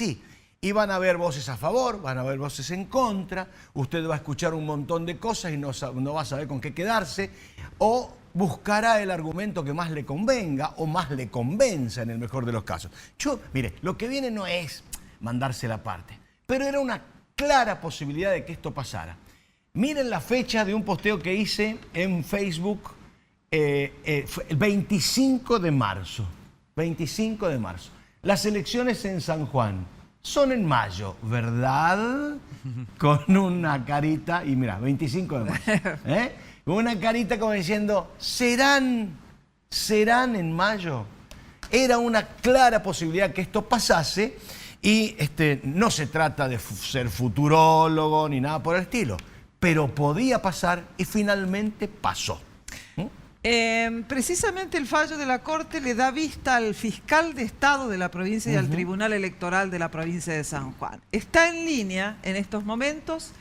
así. Y van a haber voces a favor, van a haber voces en contra, usted va a escuchar un montón de cosas y no va a saber con qué quedarse, o buscará el argumento que más le convenga o más le convenza en el mejor de los casos. Mire, lo que viene no es mandarse la parte, pero era una clara posibilidad de que esto pasara. Miren la fecha de un posteo que hice en Facebook el 25 de marzo. 25 de marzo. Las elecciones en San Juan son en mayo, ¿verdad? Con una carita, y mira, 25 de marzo. Con una carita como diciendo, ¿serán en mayo? Era una clara posibilidad que esto pasase y no se trata de ser futurólogo ni nada por el estilo, pero podía pasar y finalmente pasó. Precisamente el fallo de la Corte le da vista al fiscal de Estado de la provincia y al Tribunal Electoral de la provincia de San Juan. Está en línea en estos momentos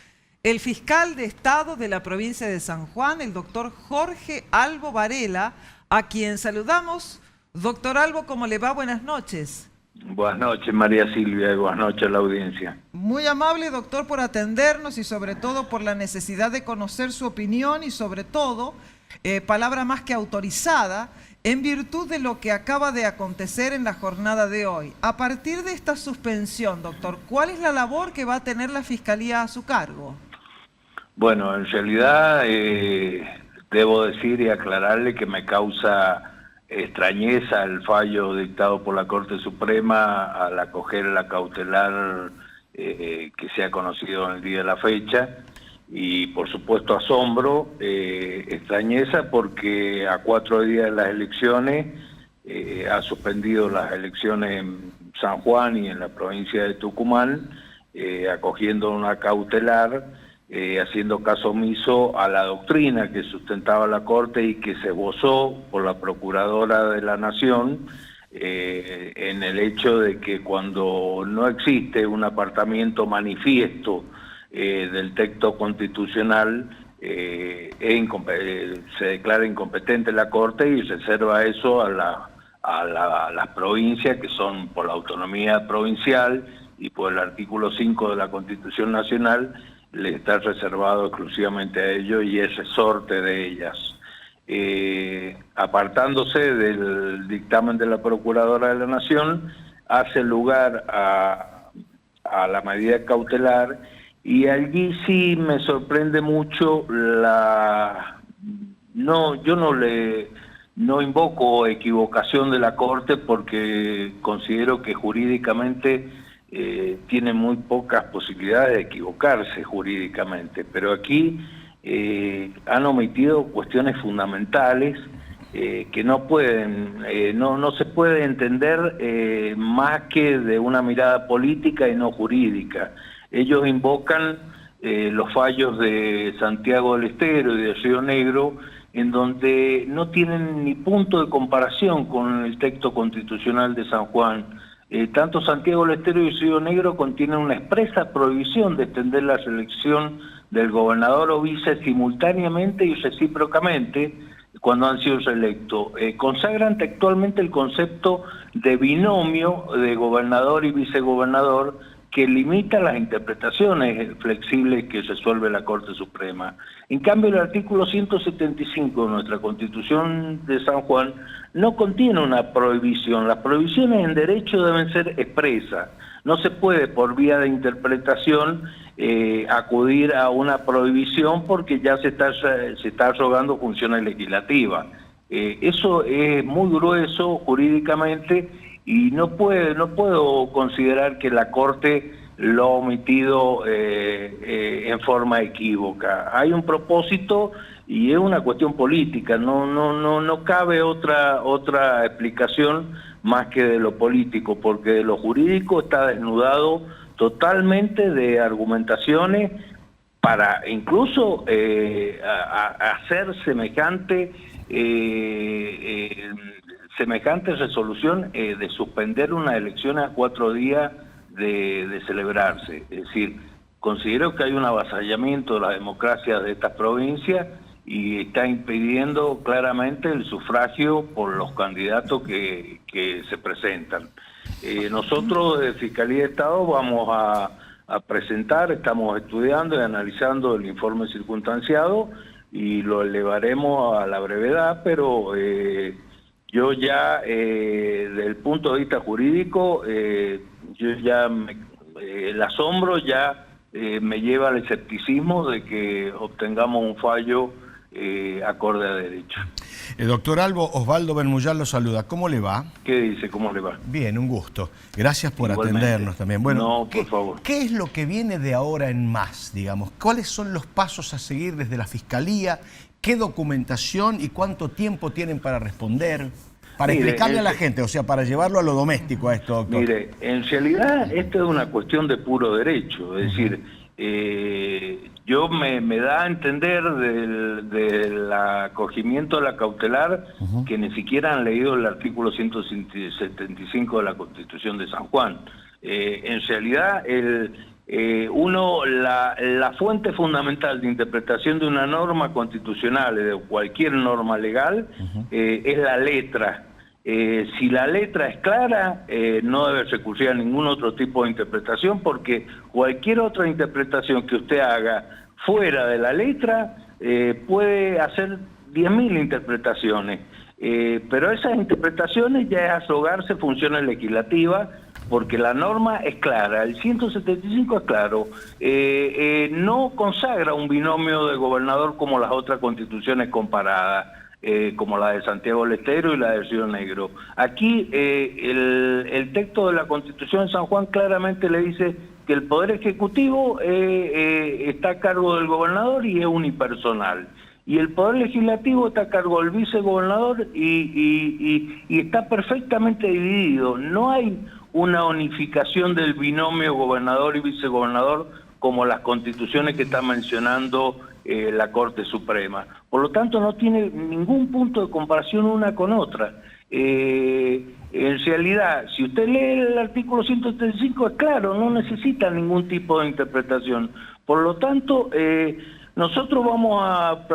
el fiscal de Estado de la provincia de San Juan, el doctor Jorge Albo Varela, a quien saludamos. Doctor Albo, ¿cómo le va? Buenas noches. Buenas noches, María Silvia, y buenas noches a la audiencia. Muy amable, doctor, por atendernos y sobre todo por la necesidad de conocer su opinión y sobre todo, palabra más que autorizada, en virtud de lo que acaba de acontecer en la jornada de hoy. A partir de esta suspensión, doctor, ¿cuál es la labor que va a tener la Fiscalía a su cargo? Bueno, en realidad debo decir y aclararle que me causa extrañeza el fallo dictado por la Corte Suprema al acoger la cautelar que se ha conocido en el día de la fecha, y por supuesto asombro, extrañeza porque a 4 días de las elecciones ha suspendido las elecciones en San Juan y en la provincia de Tucumán, acogiendo una cautelar, haciendo caso omiso a la doctrina que sustentaba la Corte y que se esbozó por la Procuradora de la Nación, en el hecho de que cuando no existe un apartamiento manifiesto del texto constitucional, se declara incompetente la Corte y reserva eso a las provincias, que son por la autonomía provincial y por el artículo 5 de la Constitución Nacional, le está reservado exclusivamente a ellos y es resorte de ellas. Apartándose del dictamen de la Procuradora de la Nación, hace lugar a la medida cautelar, y allí sí me sorprende mucho yo no invoco equivocación de la Corte porque considero que jurídicamente tiene muy pocas posibilidades de equivocarse jurídicamente, pero aquí han omitido cuestiones fundamentales que no se puede entender más que de una mirada política y no jurídica. Ellos invocan los fallos de Santiago del Estero y de Río Negro, en donde no tienen ni punto de comparación con el texto constitucional de San Juan. Tanto Santiago del Estero y Río Negro contienen una expresa prohibición de extender la reelección del gobernador o vice simultáneamente y recíprocamente cuando han sido reelectos. Consagran textualmente el concepto de binomio de gobernador y vicegobernador, que limita las interpretaciones flexibles que resuelve la Corte Suprema. En cambio, el artículo 175 de nuestra Constitución de San Juan no contiene una prohibición. Las prohibiciones en derecho deben ser expresas. No se puede, por vía de interpretación, acudir a una prohibición porque ya se está arrogando funciones legislativas. Eso es muy grueso jurídicamente, y no puedo considerar que la Corte lo ha omitido en forma equívoca. Hay un propósito y es una cuestión política. No cabe otra explicación más que de lo político, porque de lo jurídico está desnudado totalmente de argumentaciones para incluso hacer semejante resolución de suspender unas elecciones a 4 días de celebrarse. Es decir, considero que hay un avasallamiento de la democracia de estas provincias y está impidiendo claramente el sufragio por los candidatos que se presentan. Nosotros de Fiscalía de Estado vamos a presentar, estamos estudiando y analizando el informe circunstanciado y lo elevaremos a la brevedad, pero yo ya, desde el punto de vista jurídico, yo ya el asombro ya me lleva al escepticismo de que obtengamos un fallo acorde a derecho. El doctor Osvaldo Bermuyal lo saluda. ¿Cómo le va? ¿Qué dice? ¿Cómo le va? Bien, un gusto. Gracias por Igualmente. atendernos también. Bueno, no, por favor. ¿Qué es lo que viene de ahora en más, digamos? ¿Cuáles son los pasos a seguir desde la Fiscalía? ¿Qué documentación y cuánto tiempo tienen para responder? Para explicarle a la gente, o sea, para llevarlo a lo doméstico a esto, doctor. Mire, en realidad esto es una cuestión de puro derecho, es decir, yo me da a entender del acogimiento de la cautelar que ni siquiera han leído el artículo 175 de la Constitución de San Juan. En realidad, la fuente fundamental de interpretación de una norma constitucional, de cualquier norma legal, es la letra. Si la letra es clara, no debe recurrir a ningún otro tipo de interpretación, porque cualquier otra interpretación que usted haga fuera de la letra puede hacer 10.000 interpretaciones, pero esas interpretaciones ya es asogarse funciones legislativas, porque la norma es clara, el 175 es claro, no consagra un binomio de gobernador como las otras constituciones comparadas, como la de Santiago del Estero y la de Río Negro. Aquí el texto de la Constitución de San Juan claramente le dice que el Poder Ejecutivo está a cargo del gobernador y es unipersonal. Y el Poder Legislativo está a cargo del vicegobernador y está perfectamente dividido. No hay una unificación del binomio gobernador y vicegobernador como las constituciones que está mencionando la Corte Suprema. Por lo tanto, no tiene ningún punto de comparación una con otra. En realidad, si usted lee el artículo 135, es claro, no necesita ningún tipo de interpretación. Por lo tanto, nosotros vamos a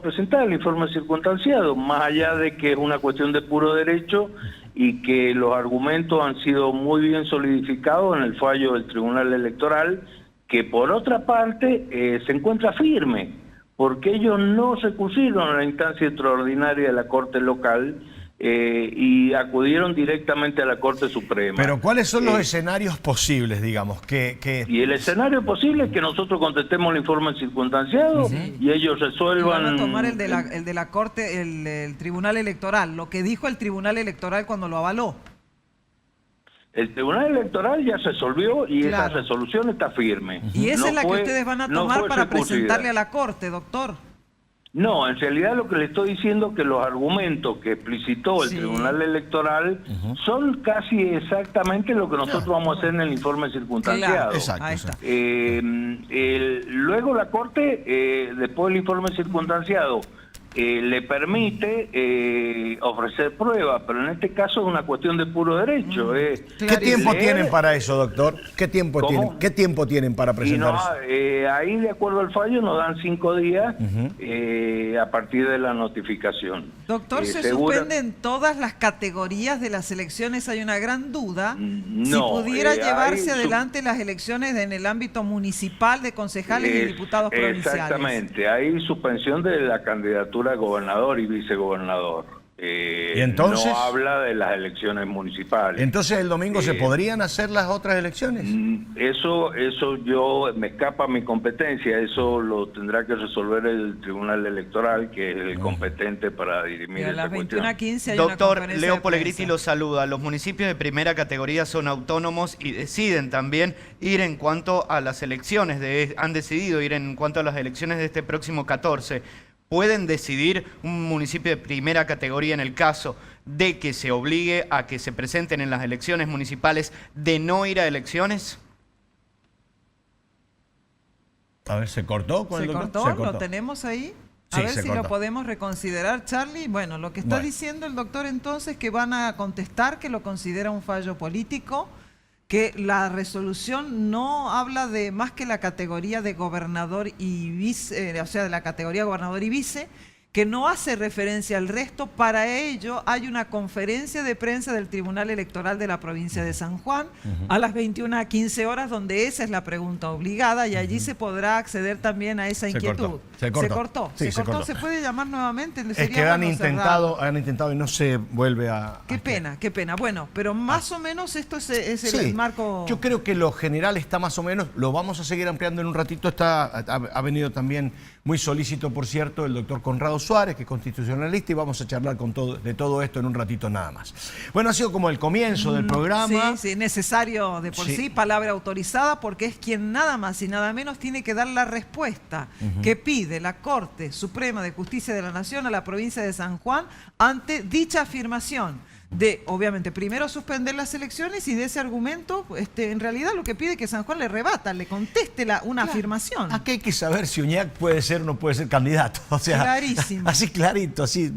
presentar el informe circunstanciado, más allá de que es una cuestión de puro derecho y que los argumentos han sido muy bien solidificados en el fallo del Tribunal Electoral, que por otra parte se encuentra firme, porque ellos no recurrieron a la instancia extraordinaria de la Corte local y acudieron directamente a la Corte Suprema. Pero ¿cuáles son los escenarios posibles, digamos? Y el escenario posible es que nosotros contestemos el informe circunstanciado y ellos resuelvan... Y van a tomar el de la Corte, el Tribunal Electoral, lo que dijo el Tribunal Electoral cuando lo avaló. El Tribunal Electoral ya se resolvió y esa resolución está firme. Y esa es la que ustedes van a tomar para presentarle a la Corte, doctor. No, en realidad lo que le estoy diciendo es que los argumentos que explicitó el Tribunal Electoral son casi exactamente lo que nosotros vamos a hacer en el informe circunstanciado. Exacto. Ahí está. Luego la Corte, después del informe circunstanciado, le permite ofrecer pruebas, pero en este caso es una cuestión de puro derecho. ¿Qué tiempo tienen para eso, doctor? ¿Qué tiempo tienen? ¿Qué tiempo tienen para presentar eso? Ahí, de acuerdo al fallo, nos dan 5 días a partir de la notificación. Doctor, ¿se suspenden todas las categorías de las elecciones? Hay una gran duda. Si pudiera llevarse adelante las elecciones en el ámbito municipal de concejales y diputados provinciales. Exactamente, hay suspensión de la candidatura a gobernador y vicegobernador. ¿Y entonces? No habla de las elecciones municipales. Entonces el domingo se podrían hacer las otras elecciones. Eso yo me escapa a mi competencia, eso lo tendrá que resolver el Tribunal Electoral, que es el competente para dirimir esta cuestión. A las 21:15 hay Doctor, una conferencia Leo de Polegriti prensa. lo saluda. Los municipios de primera categoría son autónomos y deciden también ir en cuanto a las elecciones, han decidido ir en cuanto a las elecciones de este próximo 14. ¿Pueden decidir un municipio de primera categoría en el caso de que se obligue a que se presenten en las elecciones municipales de no ir a elecciones? A ver, ¿se cortó con el doctor? ¿Se cortó? ¿Lo tenemos ahí? A ver si lo podemos reconsiderar, Charlie. Bueno, lo que está diciendo el doctor entonces que van a contestar que lo considera un fallo político, que la resolución no habla de más que la categoría de gobernador y vice, o sea, de la categoría gobernador y vice, que no hace referencia al resto. Para ello hay una conferencia de prensa del Tribunal Electoral de la provincia de San Juan a las 21:15, donde esa es la pregunta obligada y allí se podrá acceder también a esa inquietud. Se cortó. Sí, se cortó. ¿Se puede llamar nuevamente? Es que han intentado y no se vuelve a... Qué pena. Bueno, pero más o menos esto es el marco... Yo creo que lo general está más o menos, lo vamos a seguir ampliando en un ratito. Ha venido también muy solícito, por cierto, el doctor Conrado Suárez, que es constitucionalista, y vamos a charlar de todo esto en un ratito nada más. Bueno, ha sido como el comienzo del programa. Sí, necesario de por sí, palabra autorizada, porque es quien nada más y nada menos tiene que dar la respuesta que pide la Corte Suprema de Justicia de la Nación a la provincia de San Juan ante dicha afirmación de, obviamente, primero suspender las elecciones y de ese argumento, en realidad lo que pide es que San Juan le rebata, le conteste una afirmación. Aquí hay que saber si Uñac puede ser o no puede ser candidato. O sea, clarísimo. Así clarito, así.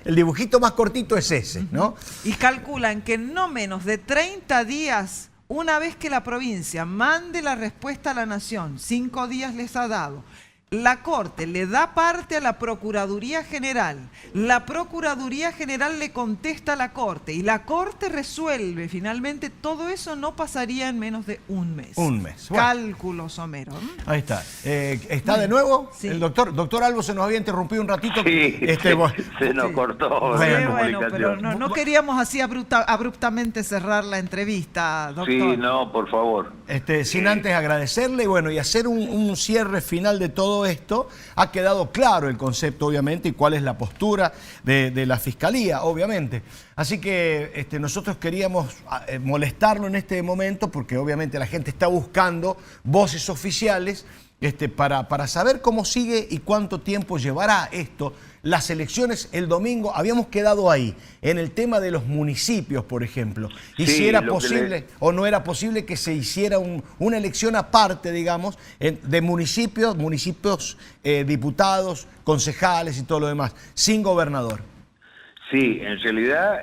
El dibujito más cortito es ese, ¿no? Y calculan que en no menos de 30 días, una vez que la provincia mande la respuesta a la Nación, 5 días les ha dado, la Corte le da parte a la Procuraduría General, la Procuraduría General le contesta a la Corte y la Corte resuelve. Finalmente, todo eso no pasaría en menos de un mes. Un mes. Bueno. Cálculos, Homero. Ahí está. ¿Está de nuevo? Sí. El doctor Albo se nos había interrumpido un ratito. Sí, se nos cortó. Bueno, pero no queríamos así abruptamente cerrar la entrevista, doctor. Sí, no, por favor. Sin antes agradecerle y hacer un cierre final de todo esto. Ha quedado claro el concepto, obviamente, y cuál es la postura de la Fiscalía, obviamente. Así que nosotros queríamos molestarlo en este momento porque obviamente la gente está buscando voces oficiales para saber cómo sigue y cuánto tiempo llevará esto. Las elecciones el domingo, habíamos quedado ahí, en el tema de los municipios, por ejemplo. Y si era posible o no era posible que se hiciera una elección aparte, digamos, de municipios, diputados, concejales y todo lo demás, sin gobernador. Sí, en realidad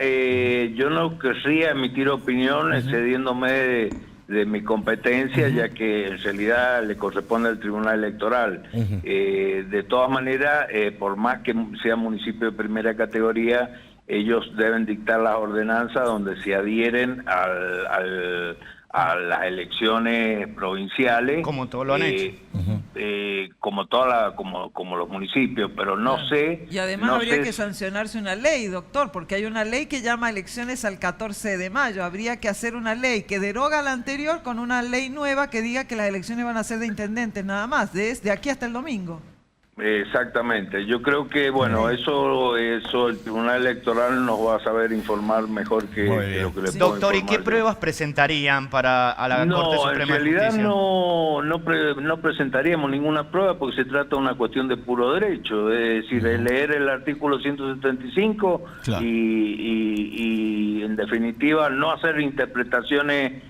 yo no querría emitir opinión excediéndome de mi competencia, ya que en realidad le corresponde al Tribunal Electoral. De todas maneras, por más que sea municipio de primera categoría, ellos deben dictar las ordenanzas donde se adhieren a las elecciones provinciales, como todos lo han hecho, como los municipios, pero no sé. Y además habría que sancionarse una ley, doctor, porque hay una ley que llama elecciones al 14 de mayo. Habría que hacer una ley que deroga la anterior con una ley nueva que diga que las elecciones van a ser de intendentes nada más, desde aquí hasta el domingo. Exactamente, yo creo que eso el Tribunal Electoral nos va a saber informar mejor que lo que le puedo Doctor, ¿y qué pruebas presentarían a la Corte Suprema de Justicia? En realidad no presentaríamos ninguna prueba porque se trata de una cuestión de puro derecho, es decir, leer el artículo 175 y en definitiva no hacer interpretaciones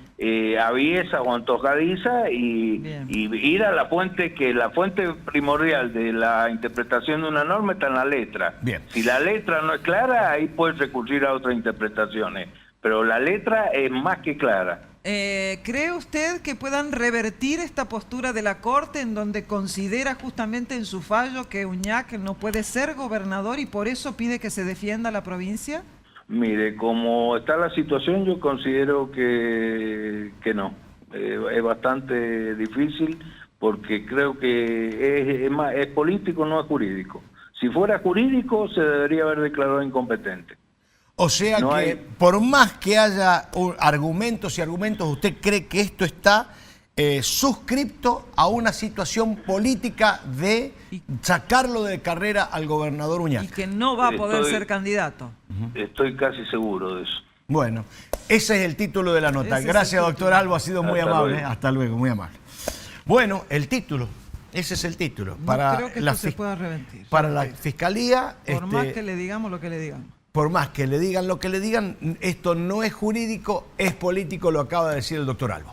aviesa o antojadiza y ir a la fuente, que la fuente primordial de la interpretación de una norma está en la letra. Si la letra no es clara, ahí puedes recurrir a otras interpretaciones, pero la letra es más que clara. ¿Cree usted que puedan revertir esta postura de la Corte en donde considera justamente en su fallo que Uñac no puede ser gobernador y por eso pide que se defienda la provincia? Mire, como está la situación, yo considero que no. Es bastante difícil porque creo que es político, no es jurídico. Si fuera jurídico, se debería haber declarado incompetente. O sea por más que haya argumentos y argumentos, ¿usted cree que esto está suscripto a una situación política de sacarlo de carrera al gobernador Uñac? Y que no va a poder ser candidato. Estoy casi seguro de eso. Bueno, ese es el título de la nota. Gracias, doctor Albo, ha sido muy amable. Hasta luego, muy amable. Bueno, el título, ese es el título. Creo que esto se pueda revertir. Para la Fiscalía... Por más que le digamos lo que le digamos. Por más que le digan lo que le digan, esto no es jurídico, es político, lo acaba de decir el doctor Albo.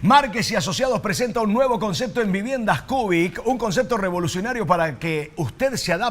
Márquez y Asociados presenta un nuevo concepto en viviendas Cubic, un concepto revolucionario para que usted se adapte